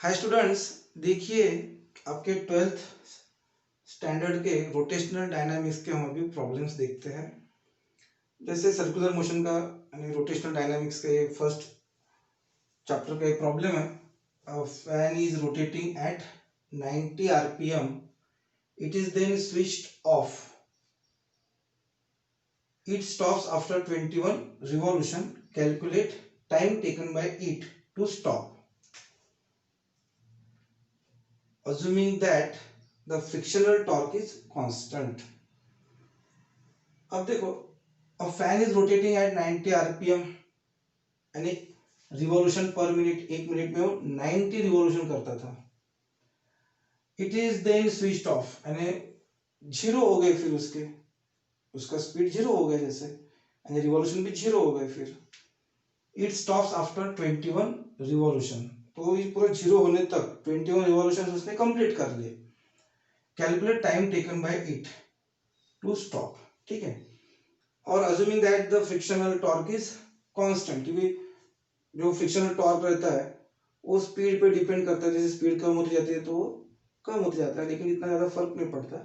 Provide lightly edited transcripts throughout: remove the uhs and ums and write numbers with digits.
Hi students, देखिए आपके 12th standard के रोटेशनल डायनामिक्स के हम अभी प्रॉब्लम्स देखते हैं। जैसे सर्कुलर मोशन का यानी रोटेशनल डायनामिक्स का ये फर्स्ट चैप्टर का एक प्रॉब्लम है। Fan is rotating at 90 rpm, it is then switched off, it stops after 21 revolution, calculate time taken by it to stop, assuming that the frictional torque is constant. अब देखो, a fan is rotating at 90 rpm यानी revolution per minute, एक minute में वो 90 revolution करता था। It is then switched off यानी zero हो गए, फिर उसका स्पीड जीरो हो गया, जैसे यानी रिवॉल्यूशन भी जीरो हो गए। फिर इट स्टॉप्स आफ्टर 21 रिवॉल्यूशन, तो ये पूरा जीरो होने तक 21 रिवॉल्यूशन उसने कंप्लीट कर लिए। Calculate time taken by it to stop, ठीक है। और assuming that the frictional torque is constant, क्योंकि जो फ्रिक्शनल टॉर्क रहता है वो स्पीड पे डिपेंड करता है। जैसे स्पीड कम होती जाती है तो वो कम होती जाता है, लेकिन इतना ज्यादा फर्क नहीं पड़ता।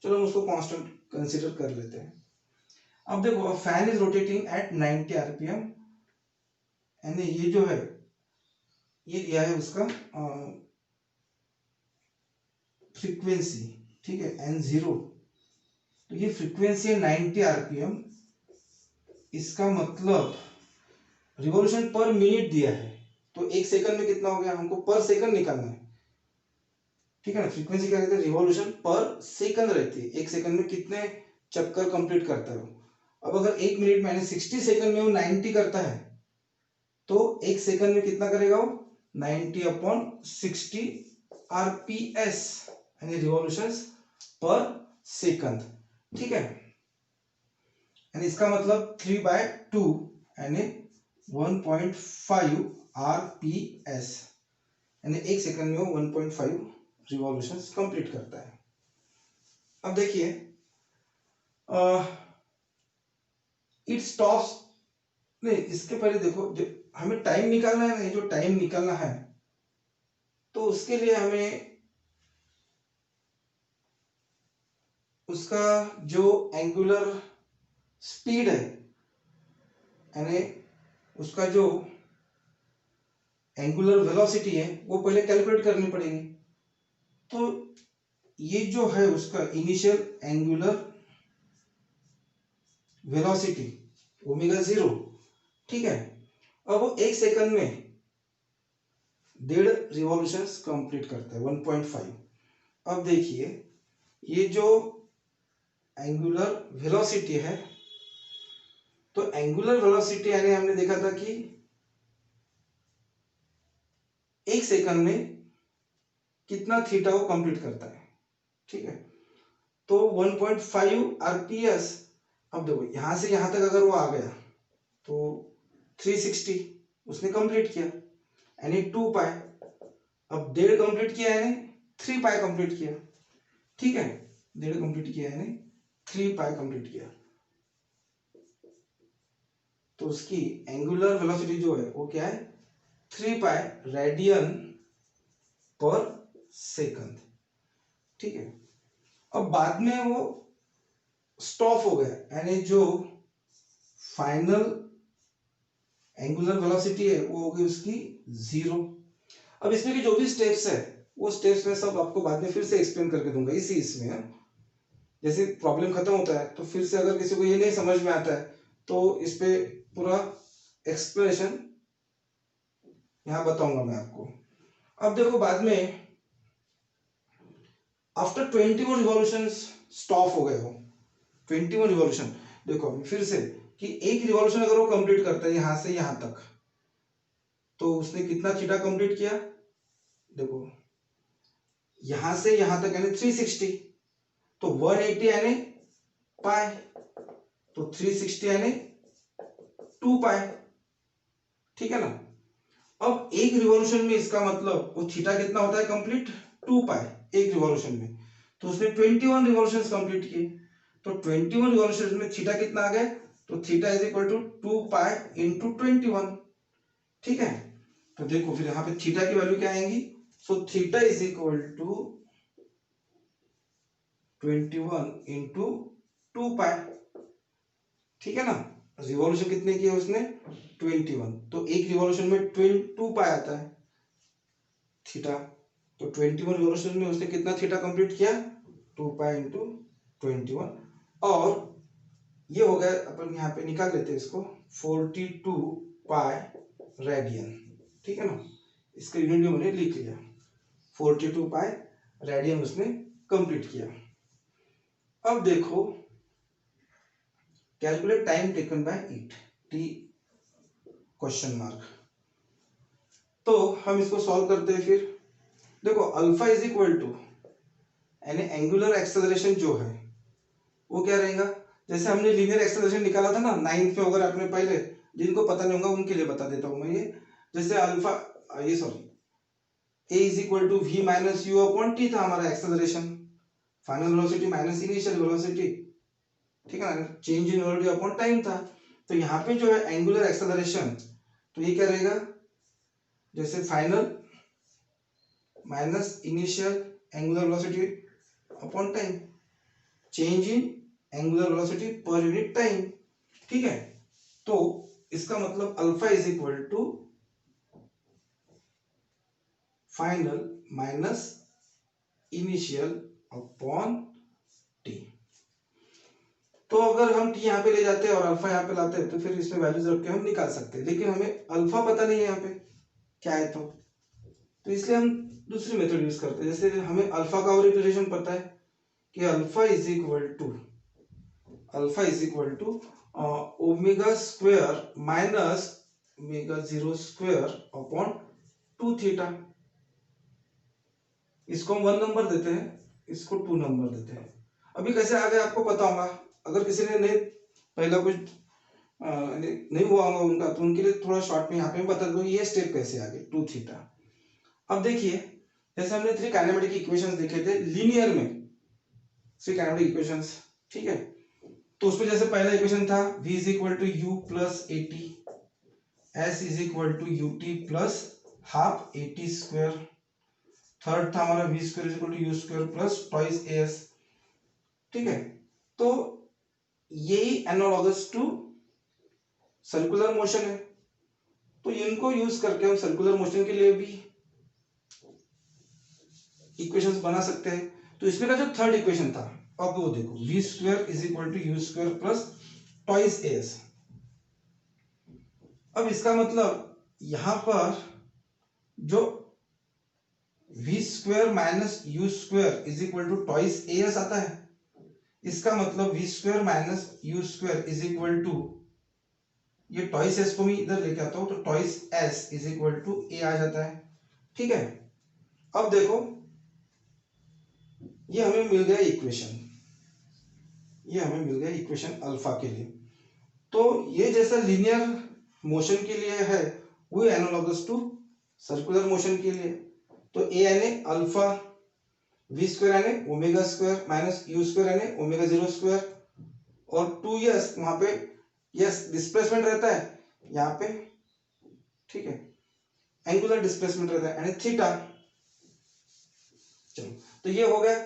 चलो हम उसको कांस्टेंट कंसीडर कर लेते हैं। अब देखो, fan is rotating at 90 RPM यानी ये जो है ये दिया है उसका फ्रीक्वेंसी, ठीक है, n0। तो ये फ्रीक्वेंसी है 90 आरपीएम, इसका मतलब रिवॉल्यूशन पर मिनट दिया है, तो एक सेकंड में कितना हो गया, हमको पर सेकंड निकालना है, ठीक है ना। फ्रीक्वेंसी क्या रहती है, रिवॉल्यूशन पर सेकंड रहती है, एक सेकंड में कितने चक्कर कंप्लीट करता है। अब अगर एक मिनट में 60 सेकंड में वो 90 करता है, तो एक सेकंड में कितना करेगा वो, 90/60 आरपीएस यानी रिवॉल्यूशंस पर सेकंड, ठीक है। यानी इसका मतलब 3/2 यानी 1.5 आरपीएस यानी एक सेकंड में वो 1.5 रिवॉल्यूशंस कंप्लीट करता है। अब देखिए, इट स्टॉप्स, नहीं इसके पहले देखो, जो हमें टाइम निकालना है ना, जो टाइम निकालना है तो उसके लिए हमें उसका जो एंगुलर स्पीड है यानी उसका जो एंगुलर वेलोसिटी है वो पहले कैलकुलेट करनी पड़ेगी। तो ये जो है उसका इनिशियल एंगुलर वेलोसिटी ओमेगा 0, ठीक है। अब वो एक सेकंड में 1.5 रिवॉल्यूशंस कंप्लीट करता है, 1.5। अब देखिए, ये जो एंगुलर वेलोसिटी है, तो एंगुलर वेलोसिटी यानी हमने देखा था कि एक सेकंड में कितना थीटा वो कंप्लीट करता है, ठीक है। तो 1.5 आरपीएस। अब देखो यहां से यहां तक अगर वो आ गया तो 360 उसने कंप्लीट किया यानी 2 पाई। अब 1.5 कंप्लीट किया यानी 3 पाई कंप्लीट किया, ठीक है। 1.5 कंप्लीट किया यानी 3 पाई कंप्लीट किया, तो उसकी एंगुलर वेलोसिटी जो है वो क्या है, 3 पाई रेडियन पर सेकंड, ठीक है। अब बाद में वो स्टॉप हो गया यानी जो फाइनल एंगुलर वेलोसिटी है वो होगी उसकी 0। अब इसमें की जो भी स्टेप्स है वो स्टेप्स में सब आपको बाद में फिर से एक्सप्लेन करके दूंगा इसमें। जैसे प्रॉब्लम खत्म होता है तो फिर से अगर किसी को ये नहीं समझ में आता है तो इस पे पूरा एक्सप्लेनेशन यहां बताऊंगा मैं आपको। अब देखो, बाद में आफ्टर 21 रिवॉल्यूशंस स्टॉप हो गए हो, 21 रिवॉल्यूशन। देखो अभी फिर से कि एक रिवॉल्यूशन अगर वो कंप्लीट करता है यहां से यहां तक, तो उसने कितना थीटा कंप्लीट किया, देखो यहां से यहां तक यानी 360, तो 180 यानी पाई, तो 360 यानी 2 पाई, ठीक है ना। अब एक रिवॉल्यूशन में इसका मतलब वो थीटा कितना होता है कंप्लीट, 2 पाई एक रिवॉल्यूशन में। तो उसने 21 रिवॉल्यूशंस कंप्लीट किए, तो 21 रिवॉल्यूशंस में थीटा कितना आ गया, तो theta is equal to 2 pi into 21, ठीक है। तो देखो फिर यहाँ पे थीटा की वैल्यू क्या आएंगी, so theta is equal to 21 into 2 pi, ठीक है ना। रिवॉल्यूशन कितने किए उसने 21, तो एक रिवॉल्यूशन में 2 पाई आता है थीटा, तो 21 रिवॉल्यूशन में उसने कितना थीटा कंप्लीट किया 2 पाई इंटू 21, और ये हो गया, अपन यहाँ पे निकाल लेते हैं इसको 42 पाई रेडियन, ठीक है ना। इसका यूनिट भी मैंने लिख लिया 42 पाई रेडियन उसने कंप्लीट किया। अब देखो calculate time taken by it, T question mark. तो हम इसको सॉल्व करते हैं। फिर देखो अल्फा इज इक्वल टू यानी एंगुलर एक्सेलरेशन जो है वो क्या रहेगा, जैसे हमने लीनियर एक्सेलरेशन निकाला था ना 9th में, अगर आपने पहले, जिनको पता नहीं होगा उनके लिए बता देता हूं मैं ये। जैसे alpha a is equal to v minus u upon t था हमारा acceleration, final velocity minus initial velocity, ठीक है ना, change in velocity upon time था। तो यहाँ पे जो है एंगुलर एक्सेलरेशन, तो ये क्या रहेगा, जैसे final minus initial angular velocity upon time, change in angular velocity per unit time, ठीक है। तो इसका मतलब alpha is equal to final minus initial upon t. तो अगर हम टी यहाँ पे ले जाते हैं और अल्फा यहाँ पे लाते हैं तो फिर इसमें वैल्यूज रख के हम निकाल सकते हैं, लेकिन हमें अल्फा पता नहीं है यहाँ पे क्या है, तो इसलिए हम दूसरी मेथड यूज करते हैं। जैसे हमें अल्फा का और रिलेशन पता है कि alpha is equal to omega square minus omega 0 square upon 2 theta. इसको हम 1 नंबर देते हैं, इसको 2 नंबर देते हैं। अभी कैसे आगे आपको पता होगा, अगर किसी ने नहीं पहला कुछ नहीं हुआ होगा उनका, तो उनके लिए थोड़ा शॉर्ट में यहाँ पे बता दो ये स्टेप कैसे आगे 2 थीटा। अब देखिए जैसे हमने 3 काइनेमेटिक इक्वेशंस देखे थे लीनियर में, 3 काइनेमेटिक इक्वेशंस, ठीक है। तो उसमें जैसे पहला इक्वेशन था v is equal to u plus a t, s is equal to u t plus half a t square, third था हमारा v square is equal to u square plus twice a s, ठीक है। तो यही analogous to circular motion है, तो इनको use करके हम सर्कुलर मोशन के लिए भी इक्वेशंस बना सकते हैं। तो इसमें का जो थर्ड इक्वेशन था, अब वो देखो v square is equal to u square plus twice a s. अब इसका मतलब यहां पर जो v square minus u square is equal to twice a s आता है, इसका मतलब v square minus u square is equal to, ये ट्वाइस एस को मैं इधर लेके आता हूं तो twice s is equal to a आ जाता है, ठीक है। अब देखो ये हमें मिल गया इक्वेशन, ये हमें मिल गया इक्वेशन अल्फा के लिए। तो ये जैसा लीनियर मोशन के लिए है वो एनालॉगस टू सर्कुलर मोशन के लिए। तो ए यानी अल्फा, वी स्क्वायर यानी omega square minus u square यानी ओमेगा 0 स्क्वायर, और 2 यस वहां पे यस डिस्प्लेसमेंट रहता है यहाँ पे, ठीक है, एंगुलर डिस्प्लेसमेंट रहता है यानी थीटा। चलो तो ये हो गया।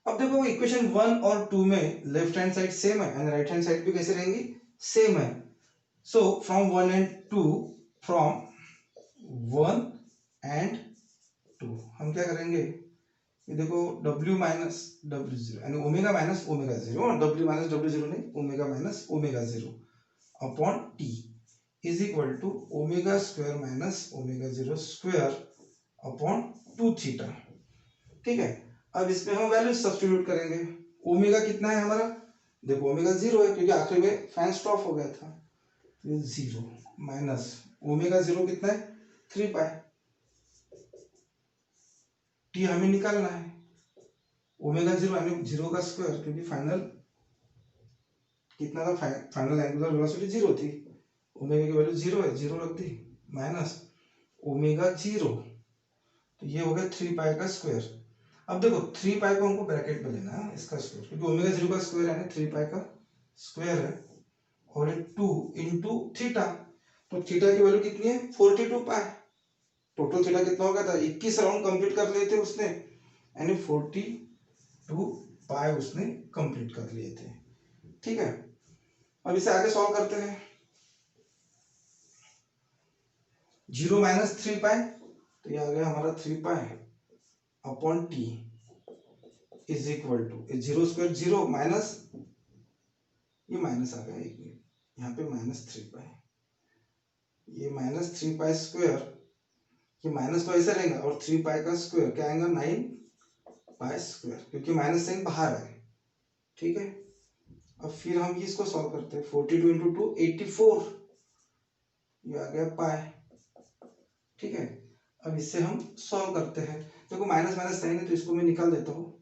अब देखो इक्वेशन 1 और 2 में लेफ्ट हैंड साइड सेम है एंड राइट हैंड साइड भी कैसे रहेंगी, सेम है। So from 1 and 2, from 1 and 2 हम क्या करेंगे, ये देखो w माइनस डब्ल्यू जीरो यानी omega minus omega zero, w minus डब्ल्यू जीरो नहीं, omega minus omega zero upon t is equal to omega square minus omega zero square upon 2 theta, ठीक है। अब इसमें हम वैल्यू सब्स्टिट्यूट करेंगे। ओमेगा कितना है हमारा, देखो ओमेगा 0 है क्योंकि आखिरी में फैन स्टॉप हो गया था, 0 माइनस ओमेगा 0 कितना है 3 पाई, टी हमें निकालना है, ओमेगा 0 यानी 0 का स्क्वायर क्योंकि फाइनल कितना था, फाइनल एंगुलर वेलोसिटी 0 थी, ओमेगा की वैल्यू 0 है, 0 रख दी, माइनस ओमेगा 0, तो ये हो गया 3 पाई का स्क्वायर। अब देखो 3 पाई को हमको ब्रैकेट में लेना है इसका स्क्वायर, क्योंकि ओमेगा 0 का स्क्वायर यानी 3 पाई का स्क्वायर है, और 2 इंटू थीटा, तो थीटा की वैल्यू कितनी है 42 पाई, टोटल थीटा कितना हो गया था, 21 राउंड कंप्लीट कर लिए थे उसने, यानी 42 पाई उसने कंप्लीट कर लिए थे। ठीक है, अब इसे आगे सॉल्व करते हैं। 0 माइनस 3 पाई, तो ये आ गया हमारा 3 pi upon t is equal to 0 square 0 minus, ये माइनस आ गया, एक मिनट, यहाँ पे माइनस 3 पाई, ये माइनस 3 पाई स्क्वायर, ये माइनस तो ऐसे रहेगा, और 3 पाई का स्क्वायर क्या आएगा 9 पाई स्क्वायर, क्योंकि माइनस साइन बाहर है। ठीक है, अब फिर हम इसको सॉल्व करते हैं। 42 इंटू 2 84, ये आ गया पाई। ठीक है, अब इससे हम सॉल्व करते हैं। देखो माइनस माइनस साइन है तो इसको मैं निकाल देता हूँ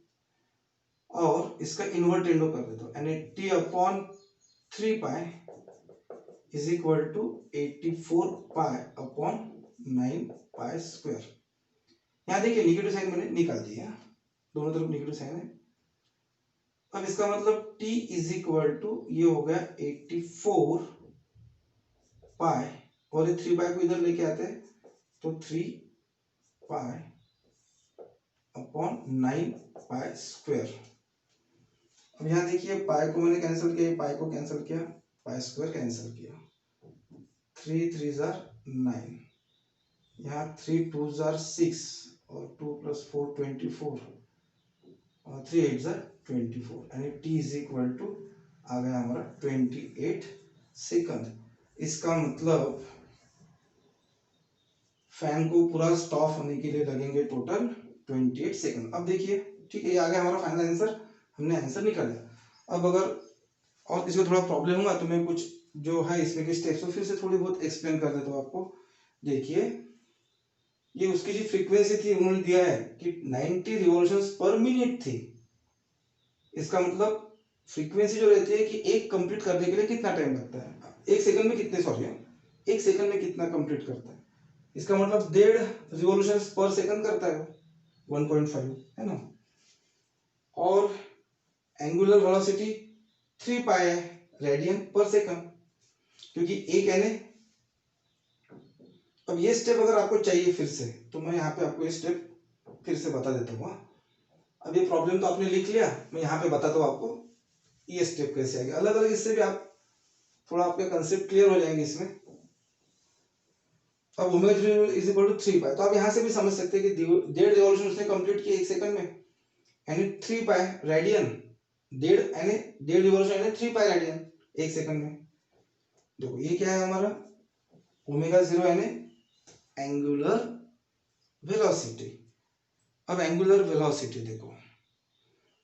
और इसका इन्वर्ट इंडो कर देता हूँ, यानी t upon 3 pi is equal to 84 pi upon 9 pi square. यहाँ देखिए निगेटिव साइन मैंने निकाल दिया, दोनों तरफ निगेटिव साइन है। अब इसका मतलब t इज इक्वल टू ये हो गया 84 पाई, और ये 3 पाई को इधर लेके आते हैं तो 3 पाई अपॉन 9 पाई स्क्वायर। अब यहाँ देखिए पाई को मैंने कैंसिल किया, पाई को कैंसिल किया, पाई स्क्वायर कैंसिल किया, 3 3 जार 9, यहाँ 3 2 जार 6 और 2 + 4 24 और 3 8 जार 24, यानी t इज इक्वल टू आ गया हमारा 28 सेकंड। इसका मतलब फैन को पूरा स्टॉप होने के लिए लगेंगे टोटल 28 सेकंड। अब देखिए, ठीक है, ये आ गया हमारा फाइनल आंसर, हमने आंसर निकाला। अब अगर और इसमें थोड़ा प्रॉब्लम हुआ तो मैं कुछ जो है इसमें के स्टेप्स को फिर से थोड़ी बहुत एक्सप्लेन कर देता हूँ आपको। देखिए, ये उसकी जो फ्रीक्वेंसी थी उन्होंने दिया है कि 90 रिवॉल्यूशंस पर मिनट थी। इसका मतलब फ्रीक्वेंसी जो रहती है कि एक कंप्लीट करने के लिए कितना टाइम लगता है, एक सेकंड में कितने, सॉरी, एक सेकंड में कितना कंप्लीट करता है। इसका मतलब 1.5 रिवॉल्यूशंस पर सेकंड करता है, 1.5, है ना। और एंगुलर वेलोसिटी 3 पाई है रेडियन पर सेकंड, क्योंकि एक एन है। अब ये स्टेप अगर आपको चाहिए फिर से तो मैं यहाँ पे आपको ये स्टेप फिर से बता देता हूँ। अब ये प्रॉब्लम तो आपने लिख लिया, मैं यहाँ पे बताता हूँ आपको ये स्टेप कैसे आएगा अलग अलग, इससे भी आप थोड़ा आपके कंसेप्ट क्लियर हो जाएंगे इसमें। अब ओमेगा 3 इज इक्वल टू 3 पाई, तो आप यहाँ से भी समझ सकते हैं कि 1.5 रिवॉल्यूशन उसने कंप्लीट किया एक सेकंड में, यानी 3 पाई रेडियन, 1.5 रिवॉल्यूशन यानी 3 पाई रेडियन एक सेकंड में। देखो ये क्या है हमारा ओमेगा 0 यानी एंगुलर वेलोसिटी। अब एंगुलर वेलोसिटी देखो,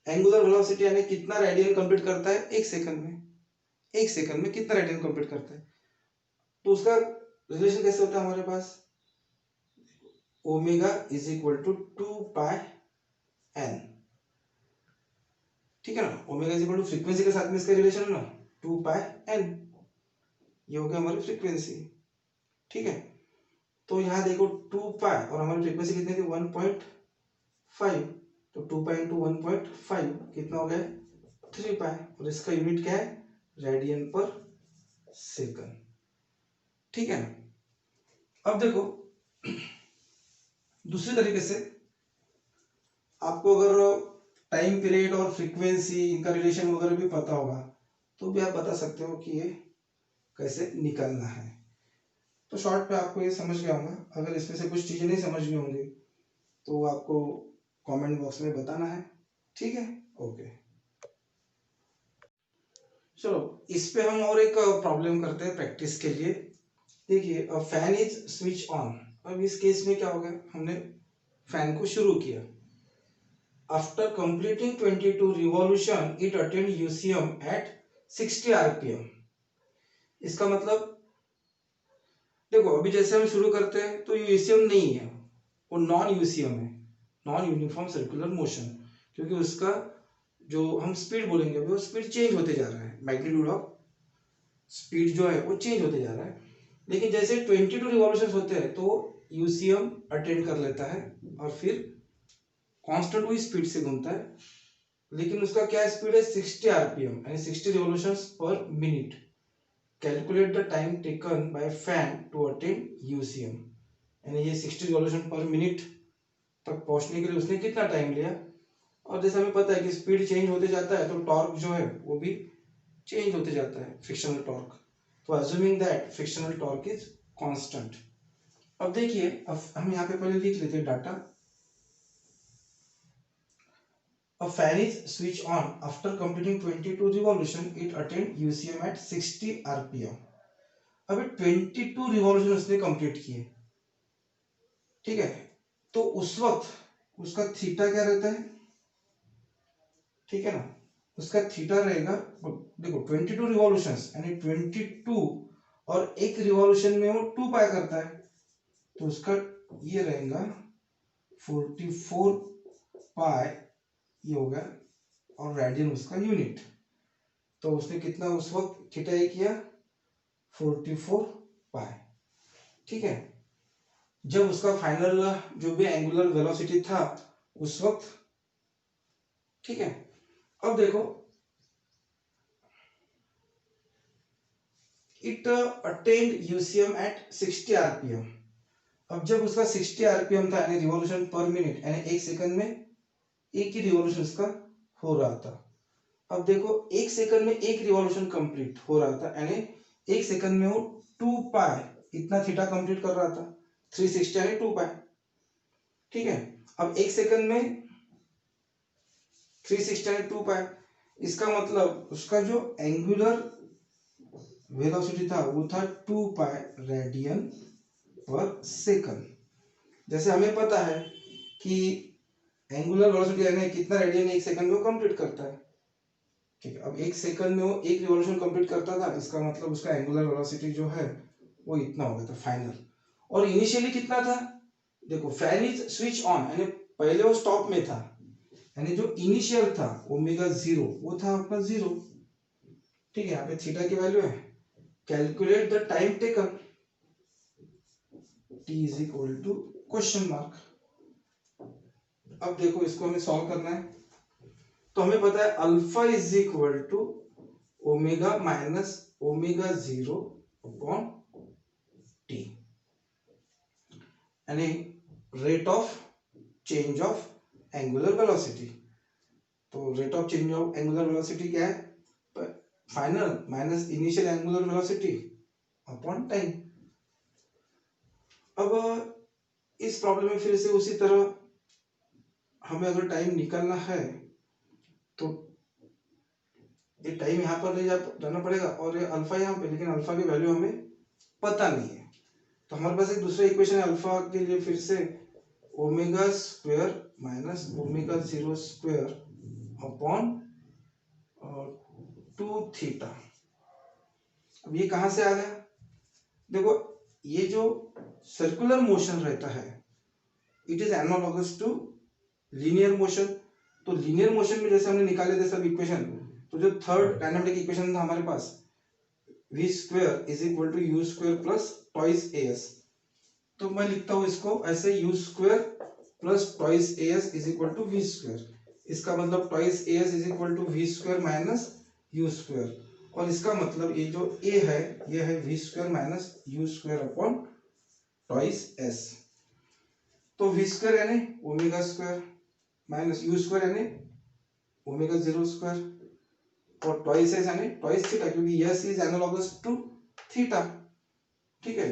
एंगुलर वेलोसिटी यानी कितना रेडियन कंप्लीट करता है एक सेकंड में, एक सेकंड में कितना रेडियन कंप्लीट करता है। तो उसका रिलेशन कैसे होता है हमारे पास, omega is equal to 2 pi n, ठीक है ना। Omega is equal to frequency के साथ में इसका रिलेशन है ना 2 पाई एन, ये हो गया हमारी फ्रीक्वेंसी। ठीक है, तो यहाँ देखो 2 पाई और हमारी फ्रीक्वेंसी कितनी थी 1.5, तो 2 पाई इंटू 1.5 कितना हो गया 3 पाई, और इसका यूनिट क्या है रेडियन पर सेकंड। ठीक है, अब देखो दूसरी तरीके से आपको अगर टाइम पीरियड और फ्रीक्वेंसी इनका रिलेशन वगैरह भी पता होगा तो भी आप बता सकते हो कि ये कैसे निकालना है। तो शॉर्ट पे आपको ये समझ गया होगा, अगर इसमें से कुछ चीजें नहीं समझ में होंगी तो आपको कमेंट बॉक्स में बताना है। ठीक है, ओके, चलो इस पे हम और एक प्रॉब्लम करते हैं प्रैक्टिस के लिए। देखिए फैन इज स्विच ऑन, अब इस केस में क्या हो गया, हमने फैन को शुरू किया, after completing 22 revolution it attained UCM at 60 RPM. इसका मतलब देखो अभी जैसे हम शुरू करते हैं तो यूसीएम नहीं है, वो नॉन यूसीएम है, नॉन यूनिफॉर्म सर्कुलर मोशन, क्योंकि उसका जो हम स्पीड बोलेंगे वो स्पीड चेंज होते जा रहा है, मैग्नीट्यूड ऑफ स्पीड जो है वो चेंज होते जा रहा है। लेकिन जैसे 22 रिवॉल्यूशंस होते हैं तो यूसीएम अटेंड कर लेता है और फिर कांस्टेंट वही स्पीड से घूमता है, लेकिन उसका क्या स्पीड है 60 आरपीएम यानी 60 revolutions per minute. Calculate the time taken by fan to attain UCM. यानी ये 60 रिवॉल्यूशन पर मिनट तक पहुंचने के लिए उसने कितना टाइम लिया। और जैसे हमें पता है कि स्पीड चेंज होते जाता है तो टॉर्क जो है वो भी चेंज होते जाता है, फ्रिक्शनल टॉर्क। तो assuming that frictional torque is constant. अब देखिए, अब हम यहाँ पे पहले लिख लेते हैं data. A fan is switched on after completing 22 revolution. It attained UCM at 60 RPM. अभी 22 रिवॉल्यूशन उसने कंप्लीट किए, ठीक है। तो उस वक्त उसका थीटा क्या रहता है, ठीक है ना, उसका थीटा रहेगा, देखो 22 रिवॉल्यूशंस यानी 22 और एक रिवॉल्यूशन में वो 2 पाई करता है, तो उसका ये रहेगा 44 पाई, ये हो गया, और रेडियन उसका यूनिट। तो उसने कितना उस वक्त थीटा ये किया 44 पाई, ठीक है। जब उसका फाइनल जो भी एंगुलर वेलोसिटी था उस वक्त, ठीक है। अब देखो, it attained UCM at 60 RPM. अब जब उसका 60 आरपीएम था यानी रिवॉल्यूशन पर मिनट, यानी एक सेकंड में एक ही रिवॉल्यूशन उसका हो रहा था। अब देखो, एक सेकंड में एक रिवॉल्यूशन कंप्लीट हो रहा था, यानी एक सेकंड में वो 2 पाई इतना थीटा कंप्लीट कर रहा था, 360 यानी 2 पाई, ठीक है। अब एक सेकंड में 360 यानी 2 पाई, इसका मतलब उसका जो एंगुलर वेलोसिटी था वो था 2 पाई रेडियन पर सेकंड। जैसे हमें पता है कि एंगुलर वेलोसिटी यानी कितना रेडियन एक सेकंड में वो कंप्लीट करता है, ठीक है। अब एक सेकंड में वो एक रिवॉल्यूशन कंप्लीट करता था, इसका मतलब उसका एंगुलर वेलोसिटी जो है वो इतना हो गया था फाइनल। और इनिशियली कितना था, देखो फैन इज स्विच ऑन यानी पहले वो स्टॉप में था, यानी जो इनिशियल था ओमेगा 0 वो था अपना 0, ठीक है। यहाँ पे थीटा की वैल्यू है, calculate the time taken, t is equal to question mark. अब देखो इसको हमें सॉल्व करना है, तो हमें पता है alpha is equal to omega minus omega 0 upon t, यानी rate of change of angular velocity. तो rate of change of angular velocity क्या है, final minus initial angular velocity upon time. अब इस प्रॉब्लम में फिर से उसी तरह हमें अगर टाइम निकालना है तो ये टाइम यहाँ पर ले जाना पड़ेगा और ये अल्फा यहाँ पे, लेकिन अल्फा की वैल्यू हमें पता नहीं है। तो हमारे पास एक दूसरा इक्वेशन है अल्फा के लिए, फिर से omega square minus omega 0 square upon 2 theta. अब ये कहाँ से आ गया, देखो ये जो सर्कुलर मोशन रहता है it is analogous to linear motion. तो लीनियर मोशन में जैसे हमने निकाले थे सब इक्वेशन, तो जो थर्ड डायनामिक इक्वेशन था हमारे पास v square is equal to u square plus twice s, तो मैं लिखता हूँ इसको ऐसे u square plus twice s is equal to v square. इसका मतलब twice s is equal to v square minus u square, और इसका मतलब ये जो a है ये है v square minus u square upon twice s. तो वी स्क्वायर यानी omega square minus u square यानी ओमेगा 0 स्क्वायर और ट्वाइस एस यानी ट्वाइस थीटा, क्योंकि s is analogous to theta, ठीक है।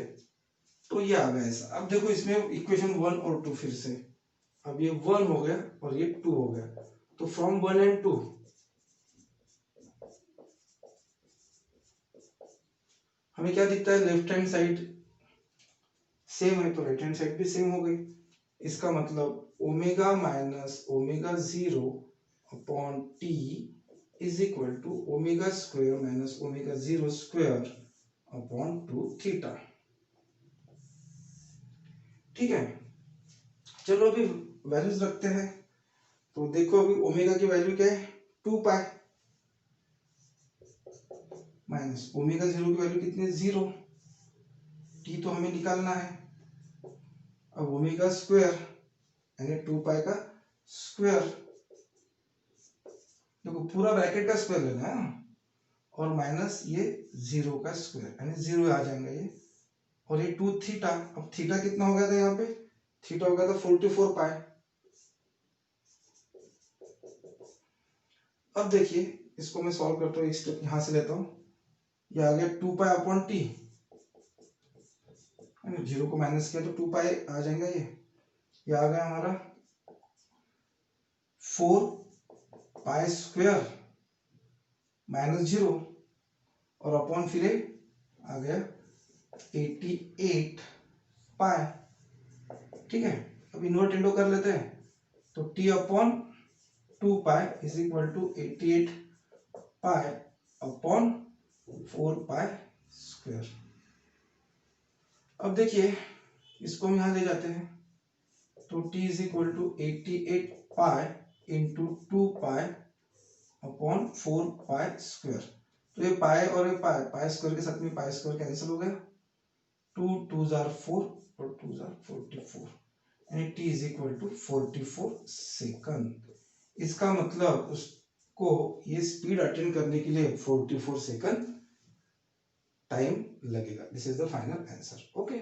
तो ये आ गया ऐसा। अब देखो इसमें इक्वेशन 1 और 2 फिर से, अब ये 1 हो गया और ये 2 हो गया, तो फ्रॉम 1 एंड 2 हमें क्या दिखता है, लेफ्ट हैंड साइड सेम है तो राइट हैंड साइड भी सेम हो गई। इसका मतलब omega minus omega 0 upon t is equal to omega square minus omega 0 square upon 2 theta, ठीक है। चलो अभी वैल्यूज रखते हैं, तो देखो अभी ओमेगा की वैल्यू क्या है 2 पाई माइनस ओमेगा 0 की वैल्यू कितनी है 0, टी तो हमें निकालना है। अब ओमेगा स्क्वायर यानी 2 पाई का स्क्वायर, देखो पूरा ब्रैकेट का स्क्वायर लेना है और माइनस ये 0 का स्क्वायर यानी 0 आ जाएगा ये, और ये 2 थीटा। अब थीटा कितना हो गया था यहाँ पे, थीटा हो गया था 44 पाई। अब देखिए इसको मैं सॉल्व करता हूँ, एक स्टेप यहाँ से लेता हूँ, ये आ गया 2 पाई अपॉन टी, 0 को माइनस किया तो 2 पाई आ जाएगा, ये आ गया हमारा 4 पाई स्क्वायर माइनस 0 और अपॉन फिर आ गया 88 पाई। ठीक है, अब इन्वर्ट इंडो कर लेते हैं, तो t upon 2 pi is equal to 88 pi upon 4 pi square. अब देखिए इसको हम यहाँ ले जाते हैं, तो t is equal to 88 pi into 2 pi upon 4 pi square. तो ये पाई और ये पाई, पाई स्क्वायर के साथ में पाई स्क्वायर कैंसिल हो गया, 2 2 जार 4 और 2 जार 44, यानी t is equal to 44 second. इसका मतलब उसको ये स्पीड अटेंड करने के लिए 44 सेकंड टाइम लगेगा। This is the final answer. Okay.